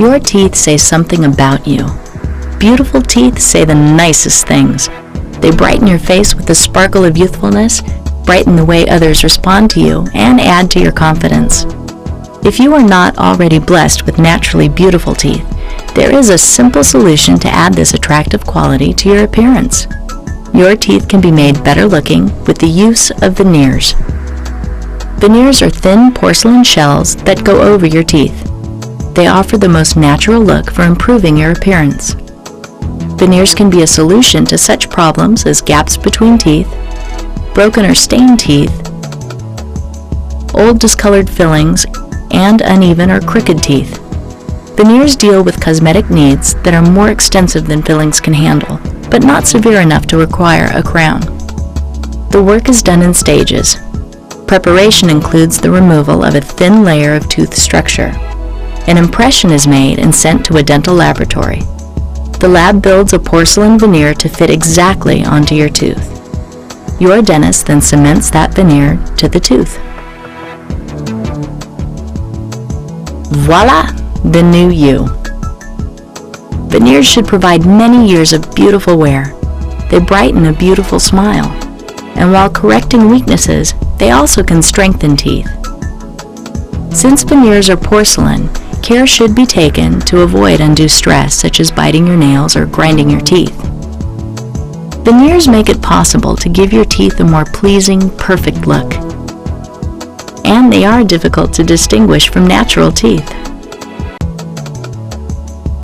Your teeth say something about you. Beautiful teeth say the nicest things. They brighten your face with the sparkle of youthfulness, brighten the way others respond to you, and add to your confidence. If you are not already blessed with naturally beautiful teeth, there is a simple solution to add this attractive quality to your appearance. Your teeth can be made better looking with the use of veneers. Veneers are thin porcelain shells that go over your teeth. They offer the most natural look for improving your appearance. Veneers can be a solution to such problems as gaps between teeth, broken or stained teeth, old discolored fillings, and uneven or crooked teeth. Veneers deal with cosmetic needs that are more extensive than fillings can handle, but not severe enough to require a crown. The work is done in stages. Preparation includes the removal of a thin layer of tooth structure. An impression is made and sent to a dental laboratory. The lab builds a porcelain veneer to fit exactly onto your tooth. Your dentist then cements that veneer to the tooth. Voila! The new you. Veneers should provide many years of beautiful wear. They brighten a beautiful smile. And while correcting weaknesses, they also can strengthen teeth. Since veneers are porcelain, care should be taken to avoid undue stress, such as biting your nails or grinding your teeth. Veneers make it possible to give your teeth a more pleasing, perfect look. And they are difficult to distinguish from natural teeth.